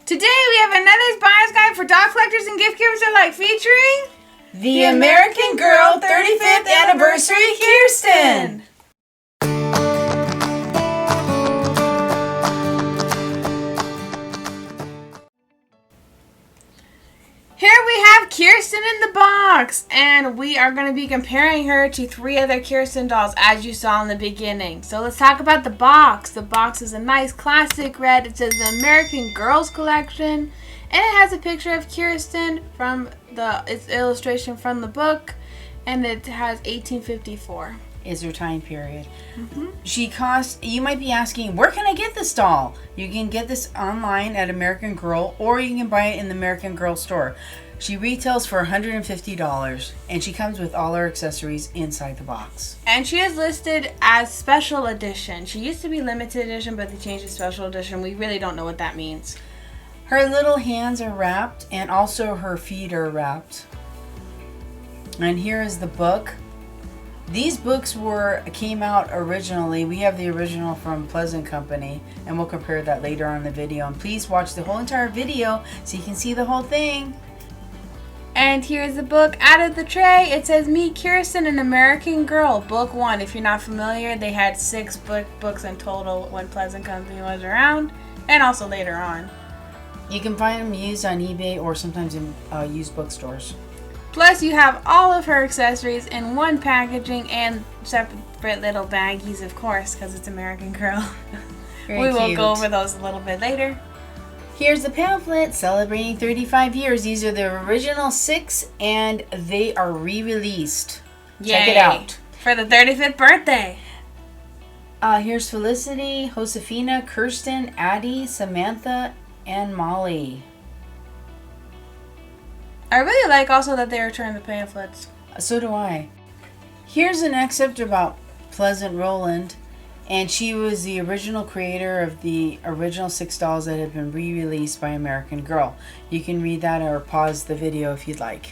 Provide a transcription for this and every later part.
Today we have another buyer's guide for doll collectors and gift givers alike, featuring the American Girl 35th Anniversary Kirsten. Here we have Kirsten in the box, and we are going to be comparing her to 3 other Kirsten dolls, as you saw in the beginning. So let's talk about the box. The box is a nice classic red. It says the American Girls Collection, and it has a picture of Kirsten from its illustration from the book, and it has 1854. Is her time period. She costs, you might be asking, where can I get this doll? You can get this online at American Girl, or you can buy it in the American Girl store. She retails for $150, and she comes with all her accessories inside the box. And she is listed as special edition. She used to be limited edition, but they changed to special edition. We really don't know what that means. Her little hands are wrapped, and also her feet are wrapped. And here is the book. These books came out originally. We have the original from Pleasant Company, and we'll compare that later on in the video. And please watch the whole entire video so you can see the whole thing. And here's the book out of the tray. It says Meet Kirsten, an American Girl, Book 1. If you're not familiar, they had 6 books in total when Pleasant Company was around, and also later on. You can find them used on eBay or sometimes in used bookstores. Plus, you have all of her accessories in one packaging and separate little baggies, of course, because it's American Girl. We will go over those a little bit later. Here's the pamphlet celebrating 35 years. These are the original 6, and they are re-released. Check it out. For the 35th birthday. Here's Felicity, Josefina, Kirsten, Addie, Samantha, and Molly. I really like also that they returned the pamphlets. So do I. Here's an excerpt about Pleasant Rowland, and she was the original creator of the original 6 dolls that have been re-released by American Girl. You can read that or pause the video if you'd like.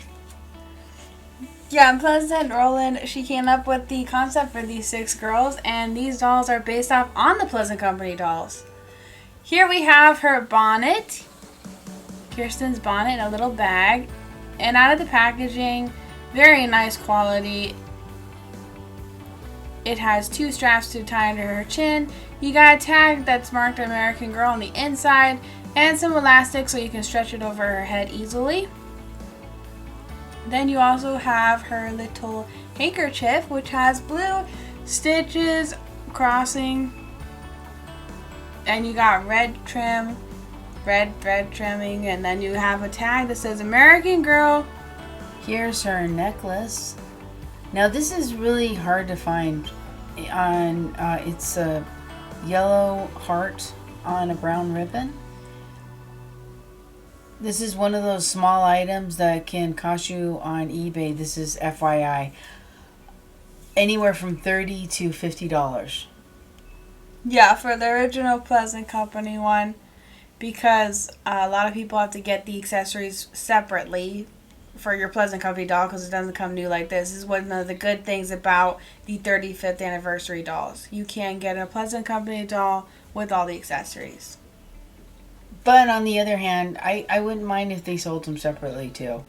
Yeah, and Pleasant Rowland, she came up with the concept for these 6 girls, and these dolls are based off on the Pleasant Company dolls. Here we have her bonnet, Kirsten's bonnet in a little bag. And out of the packaging, very nice quality. It has 2 straps to tie under her chin. You got a tag that's marked American Girl on the inside, and some elastic so you can stretch it over her head easily. Then you also have her little handkerchief, which has blue stitches crossing, and you got red trim. Red trimming, and then you have a tag that says American Girl. Here's her necklace. Now this is really hard to find. It's a yellow heart on a brown ribbon. This is one of those small items that can cost you on eBay. This is FYI. Anywhere from $30 to $50. Yeah, for the original Pleasant Company one. Because a lot of people have to get the accessories separately for your Pleasant Company doll because it doesn't come new like this. This is one of the good things about the 35th anniversary dolls. You can get a Pleasant Company doll with all the accessories. But on the other hand, I wouldn't mind if they sold them separately too.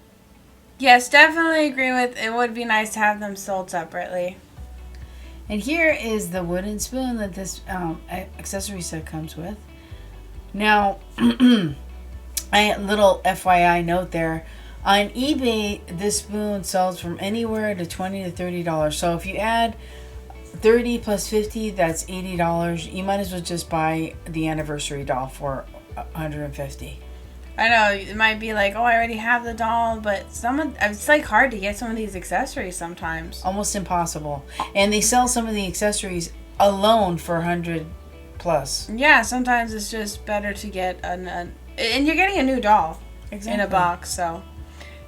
Yes, definitely agree with it. Would be nice to have them sold separately. And here is the wooden spoon that this accessory set comes with. Now, a little FYI note there. On eBay, this spoon sells from anywhere to $20 to $30. So if you add 30 plus 50, that's $80. You might as well just buy the anniversary doll for $150. I know, it might be like, oh, I already have the doll, but it's like hard to get some of these accessories sometimes. Almost impossible. And they sell some of the accessories alone for $100 plus. Yeah, sometimes it's just better to get and you're getting a new doll in a box. So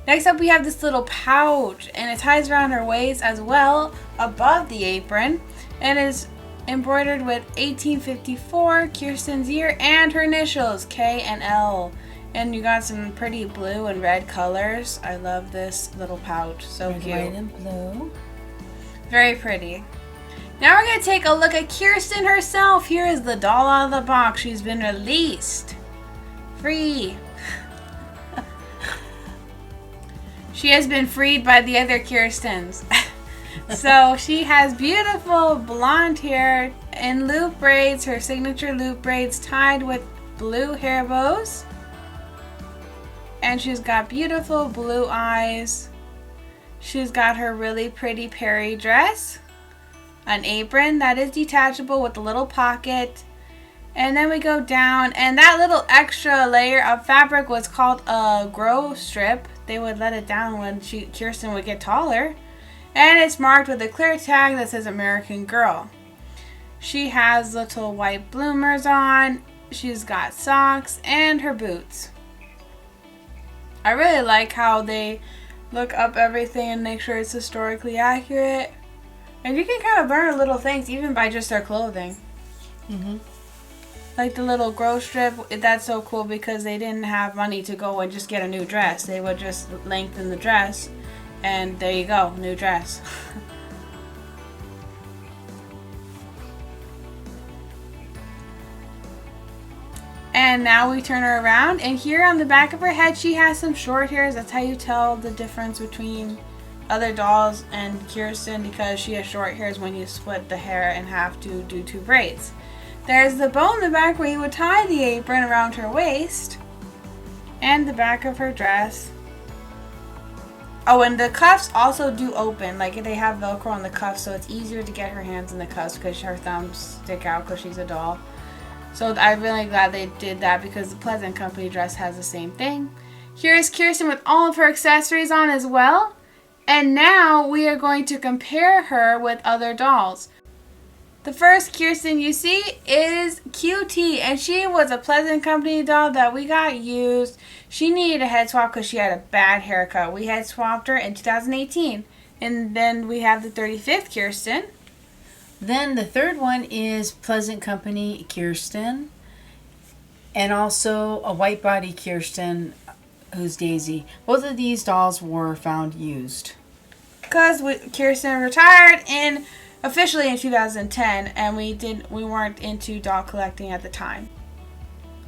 next up we have this little pouch, and it ties around her waist as well above the apron, and is embroidered with 1854, Kirsten's year, and her initials K and L. And you got some pretty blue and red colors. I love this little pouch. So red, cute. White, and blue. Very pretty. Now we're going to take a look at Kirsten herself. Here is the doll out of the box. She's been released free. She has been freed by the other Kirstens. So she has beautiful blonde hair in loop braids, her signature loop braids tied with blue hair bows. And she's got beautiful blue eyes. She's got her really pretty Perry dress, an apron that is detachable with a little pocket. And then we go down, and that little extra layer of fabric was called a grow strip. They would let it down when Kirsten would get taller. And it's marked with a clear tag that says American Girl. She has little white bloomers on. She's got socks and her boots. I really like how they look up everything and make sure it's historically accurate. And you can kind of learn little things even by just their clothing. Mm-hmm. Like the little grow strip, that's so cool because they didn't have money to go and just get a new dress. They would just lengthen the dress, and there you go, new dress. And now we turn her around, and here on the back of her head, she has some short hairs. That's how you tell the difference between other dolls and Kirsten, because she has short hairs when you split the hair in half to do 2 braids. There's the bow in the back where you would tie the apron around her waist. And the back of her dress. Oh, and the cuffs also do open. Like, they have Velcro on the cuffs, so it's easier to get her hands in the cuffs because her thumbs stick out because she's a doll. So I'm really glad they did that because the Pleasant Company dress has the same thing. Here's Kirsten with all of her accessories on as well. And now we are going to compare her with other dolls. The first Kirsten you see is QT, and she was a Pleasant Company doll that we got used. She needed a head swap because she had a bad haircut. We had swapped her in 2018. And then we have the 35th Kirsten. Then the third one is Pleasant Company Kirsten, and also a white body Kirsten, who's Daisy. Both of these dolls were found used. Because Kirsten retired officially in 2010, and we weren't into doll collecting at the time.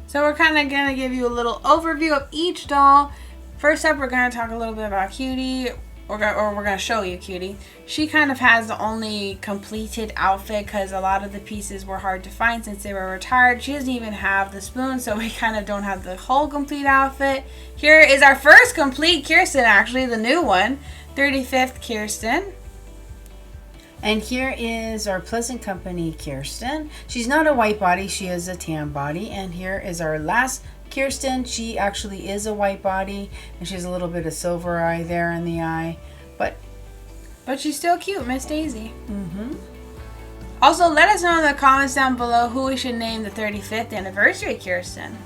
So we're kind of going to give you a little overview of each doll. First up, we're going to talk a little bit about Cutie, or we're going to show you Cutie. She kind of has the only completed outfit because a lot of the pieces were hard to find since they were retired. She doesn't even have the spoon, so we kind of don't have the whole complete outfit. Here is our first complete Kirsten, actually, the new one, 35th Kirsten. And here is our Pleasant Company Kirsten. She's not a white body, she is a tan body. And here is our last Kirsten. She actually is a white body, and she has a little bit of silver eye there in the eye. But she's still cute, Miss Daisy. Mm-hmm. Also, let us know in the comments down below who we should name the 35th anniversary Kirsten.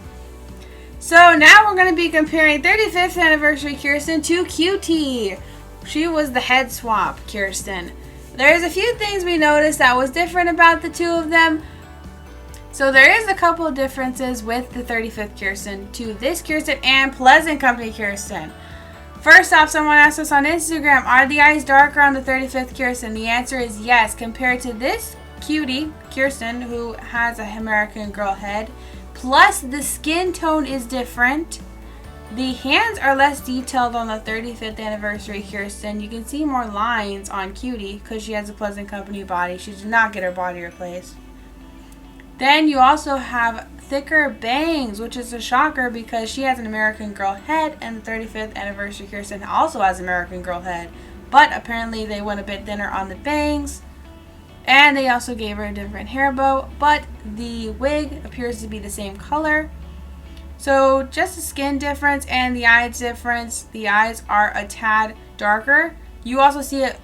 So now we're going to be comparing 35th anniversary Kirsten to QT. She was the head swap Kirsten. There's a few things we noticed that was different about the two of them. So there is a couple of differences with the 35th Kirsten to this Kirsten and Pleasant Company Kirsten. First off, someone asked us on Instagram, are the eyes darker on the 35th Kirsten? The answer is yes. Compared to this cutie, Kirsten, who has a American Girl head, plus the skin tone is different. The hands are less detailed on the 35th anniversary Kirsten. You can see more lines on Cutie because she has a Pleasant Company body. She did not get her body replaced. Then you also have thicker bangs, which is a shocker because she has an American Girl head, and the 35th anniversary Kirsten also has an American Girl head. But apparently they went a bit thinner on the bangs. And they also gave her a different hair bow, but the wig appears to be the same color. So just the skin difference and the eyes difference. The eyes are a tad darker. You also see it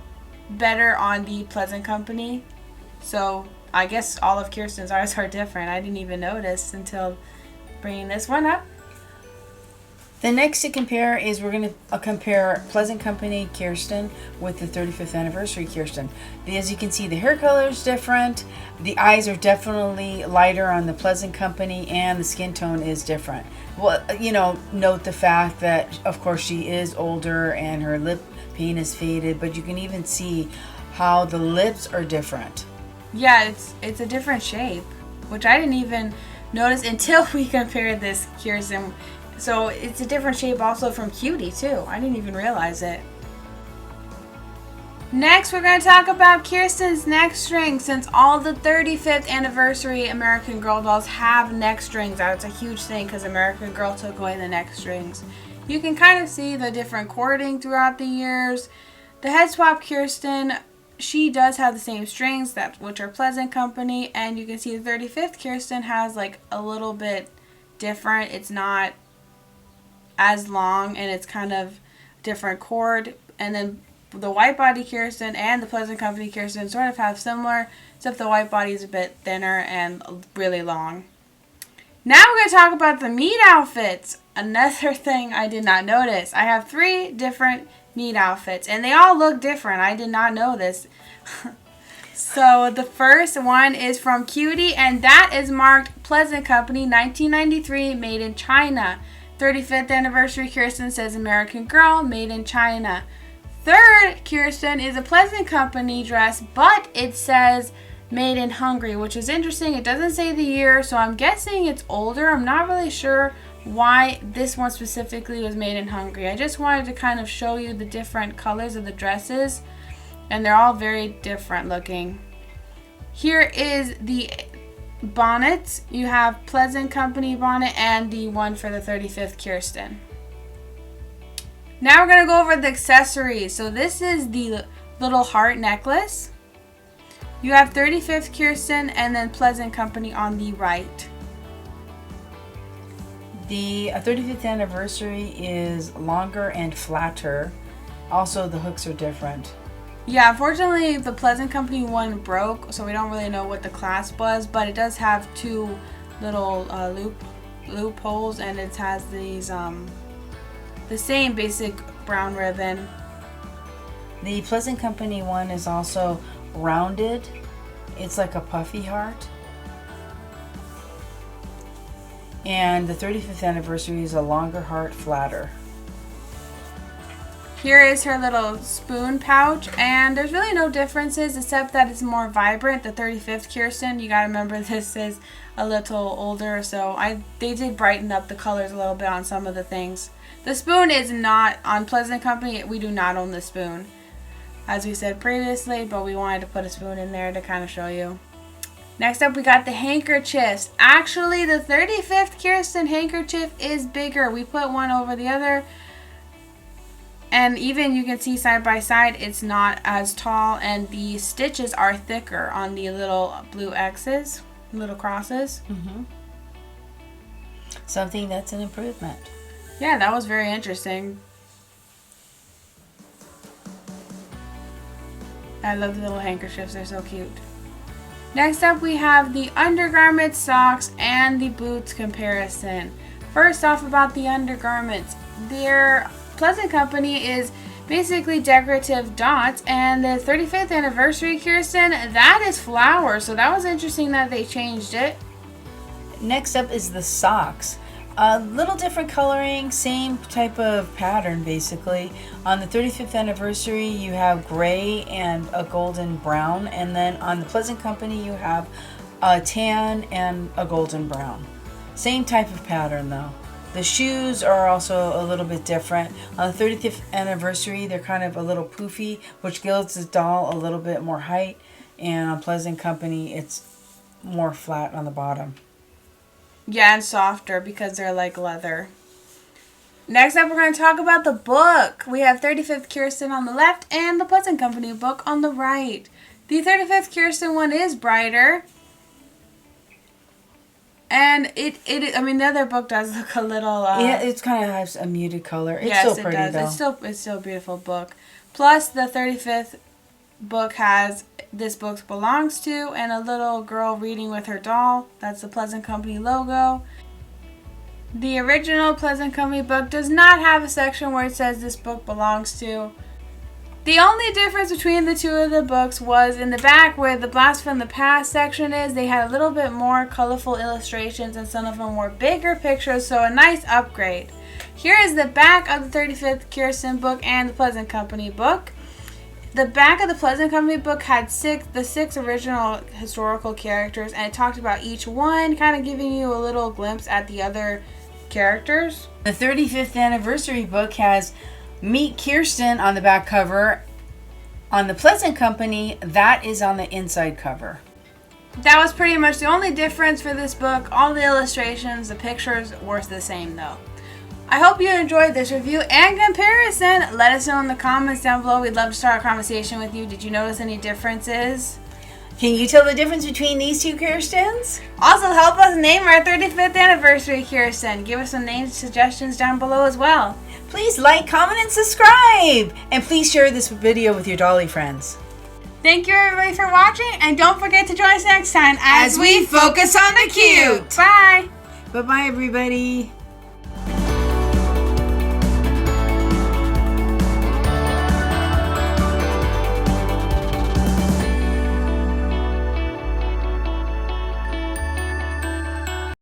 better on the Pleasant Company. So I guess all of Kirsten's eyes are different. I didn't even notice until bringing this one up. The next to compare is we're going to compare Pleasant Company Kirsten with the 35th anniversary Kirsten. As you can see, the hair color is different. The eyes are definitely lighter on the Pleasant Company, and the skin tone is different. Well, note the fact that, of course, she is older and her lip paint is faded, but you can even see how the lips are different. Yeah, it's a different shape, which I didn't even notice until we compared this Kirsten. So it's a different shape also from Cutie too. I didn't even realize it. Next, we're going to talk about Kirsten's neck string. Since all the 35th anniversary American Girl dolls have neck strings, that's a huge thing because American Girl took away the neck strings. You can kind of see the different cording throughout the years. The head swap Kirsten, she does have the same strings, which are Pleasant Company, and you can see the 35th Kirsten has like a little bit different. It's not as long and it's kind of different cord. And then the white body Kirsten and the Pleasant Company Kirsten sort of have similar, except the white body is a bit thinner and really long. Now we're going to talk about the meet outfits. Another thing I did not notice. I have 3 different meet outfits and they all look different. I did not know this. So the first one is from Cutie and that is marked Pleasant Company 1993, made in China. 35th anniversary Kirsten says American Girl, made in China. Third Kirsten is a Pleasant Company dress, but it says made in Hungary, which is interesting. It doesn't say the year, so I'm guessing it's older. I'm not really sure why this one specifically was made in Hungary. I just wanted to kind of show you the different colors of the dresses, and they're all very different looking. Here is the bonnets. You have Pleasant Company bonnet and the one for the 35th Kirsten. Now we're going to go over the accessories. So this is the little heart necklace. You have 35th Kirsten and then Pleasant Company on the right. The 35th anniversary is longer and flatter. Also, the hooks are different. Yeah, unfortunately, the Pleasant Company one broke, so we don't really know what the clasp was, but it does have 2 little loopholes, and it has these the same basic brown ribbon. The Pleasant Company one is also rounded. It's like a puffy heart. And the 35th anniversary is a longer heart, flatter. Here is her little spoon pouch, and there's really no differences except that it's more vibrant. The 35th Kirsten, you gotta remember this is a little older, so they did brighten up the colors a little bit on some of the things. The spoon is not on Pleasant Company. We do not own the spoon, as we said previously, but we wanted to put a spoon in there to kind of show you. Next up, we got the handkerchiefs. Actually, the 35th Kirsten handkerchief is bigger. We put one over the other, and even you can see side by side, it's not as tall, and the stitches are thicker on the little blue X's, little crosses. Something that's an improvement. Yeah, that was very interesting. I love the little handkerchiefs, they're so cute. Next up, we have the undergarments, socks, and the boots comparison. First off, about the undergarments. Their Pleasant Company is basically decorative dots, and the 35th anniversary Kirsten, that is flowers, so that was interesting that they changed it. Next up is the socks. A little different coloring, same type of pattern basically. On the 35th anniversary you have gray and a golden brown, and then on the Pleasant Company you have a tan and a golden brown. Same type of pattern though. The shoes are also a little bit different. On the 35th anniversary they're kind of a little poofy, which gives the doll a little bit more height, and on Pleasant Company it's more flat on the bottom. Yeah, and softer because they're like leather. Next up, we're going to talk about the book. We have 35th Kirsten on the left and the Pleasant Company book on the right. The 35th Kirsten one is brighter. And I mean, the other book does look a little... yeah, it kind of has a muted color. It's yes, still pretty, it does. though. It's still a beautiful book. Plus, the 35th book has This Book Belongs To and a little girl reading with her doll. That's the Pleasant Company logo. The original Pleasant Company book does not have a section where it says This Book Belongs To. The only difference between the two of the books was in the back where the Blast from the Past section is. They had a little bit more colorful illustrations and some of them were bigger pictures, so a nice upgrade. Here is the back of the 35th Kirsten book and the Pleasant Company book. The back of the Pleasant Company book had the six original historical characters, and it talked about each one, kind of giving you a little glimpse at the other characters. The 35th anniversary book has Meet Kirsten on the back cover. On the Pleasant Company, that is on the inside cover. That was pretty much the only difference for this book. All the illustrations, the pictures were the same though. I hope you enjoyed this review and comparison. Let us know in the comments down below. We'd love to start a conversation with you. Did you notice any differences? Can you tell the difference between these two Kirstens? Also, help us name our 35th anniversary Kirsten. Give us some name suggestions down below as well. Please like, comment, and subscribe. And please share this video with your dolly friends. Thank you everybody for watching, and don't forget to join us next time as we focus on the cute. Bye. Bye-bye, everybody.